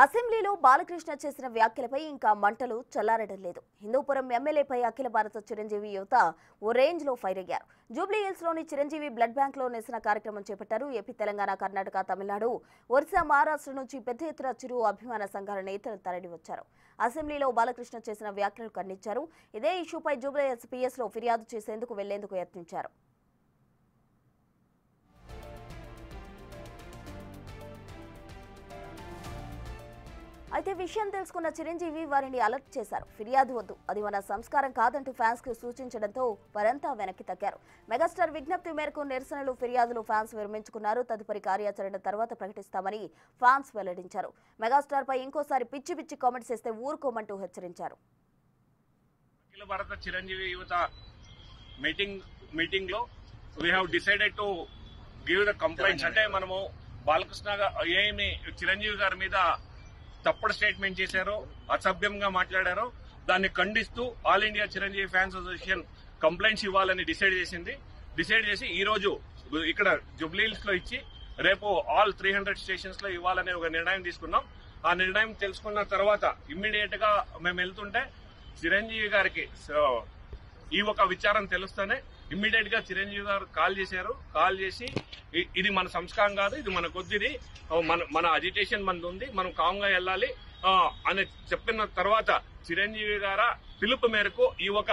అసెంబ్లీలో బాలకృష్ణ చేసిన వ్యాఖ్యలపై ఇంకా మంటలు చల్లారడం లేదు. హిందూపురం ఎమ్మెల్యేపై అఖిల భారత చిరంజీవి యువత ఓ రేంజ్ లో ఫైర్ అయ్యారు. జూబ్లీ హిల్స్ లోని చిరంజీవి బ్లడ్ బ్యాంక్ లో నిరసన కార్యక్రమం చేపట్టారు. ఏపీ, తెలంగాణ, కర్ణాటక, తమిళనాడు, ఒరిస్సా, మహారాష్ట్ర నుంచి పెద్ద ఎత్తున చిరు అభిమాన సంఘాల నేతలు తరలి వచ్చారు. అసెంబ్లీలో బాలకృష్ణ చేసిన వ్యాఖ్యలు ఖండించారు. ఇదే ఇష్యూపై జూబ్లీ హిల్స్ పిఎస్ లో ఫిర్యాదు చేసేందుకు వెళ్లేందుకు యత్నించారు. అయితే విషయం తెలుసుకున్న చిరంజీవి వారిని అలర్ట్ చేశారు. ఫిర్యాదు వద్దు, అది మన సంస్కారం కాదంటూ ఫ్యాన్స్ కు సూచించడంతో వారంతా వెనక్కి తగ్గారు. మెగాస్టార్ విజ్ఞప్తి మేరకు నిరసనలు, ఫిర్యాదులు ఫ్యాన్స్ విరమించుకున్నారు. తదుపరి కార్యాచరణ తర్వాత ప్రకటిస్తామని ఫ్యాన్స్ వెల్లడించారు. మెగాస్టార్ పై ఇంకోసారి పిచ్చి పిచ్చి కామెంట్స్ చేస్తే ఊరుకోమంటూ హెచ్చరించారు. అఖిల భారత చిరంజీవి యువత మీటింగ్ లో we have decided to give the complaints. అంటే మనము బాలకృష్ణ ఏమి చిరంజీవి గారి మీద తప్పుడు స్టేట్మెంట్ చేశారో, అసభ్యంగా మాట్లాడారో దాన్ని ఖండిస్తూ all India Chiranjeevi fans association complaints ఇవ్వాలని డిసైడ్ చేసి ఈ రోజు ఇక్కడ జూబ్లీ హిల్స్ లో ఇచ్చి రేపు ఆల్ 300 స్టేషన్స్ లో ఇవ్వాలనే ఒక నిర్ణయం తీసుకున్నాం. ఆ నిర్ణయం తెలుసుకున్న తర్వాత ఇమ్మీడియట్ గా మేము వెళ్తుంటే చిరంజీవి గారికి ఈ ఒక విచారం తెలుస్తూనే ఇమ్మీడియట్ గా చిరంజీవి గారు కాల్ చేసి ఇది మన సంస్కారం కాదు, ఇది మన కొద్దిది, మన అజిటేషన్ మనది ఉంది, మనం కామ్గా వెళ్ళాలి అని చెప్పిన తర్వాత చిరంజీవి గారు పిలుపు మేరకు ఈ ఒక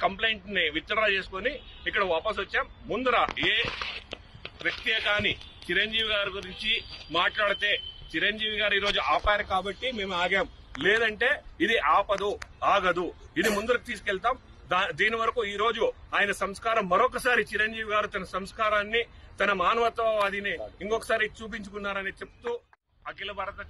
కంప్లైంట్ ని విత్డ్రా చేసుకుని ఇక్కడ వాపస్ వచ్చాం. ముందర ఏ వ్యక్తి కానీ చిరంజీవి గారి గురించి మాట్లాడితే చిరంజీవి గారు ఈరోజు ఆపారు కాబట్టి మేము ఆగాం, లేదంటే ఇది ఆగదు, ఇది ముందరకు తీసుకెళ్తాం. దీని వరకు ఈ రోజు ఆయన సంస్కారం మరొకసారి చిరంజీవి గారు తన సంస్కారాన్ని, తన మానవత్వవాదిని ఇంకొకసారి చూపించుకున్నారని చెప్తూ అఖిల భారత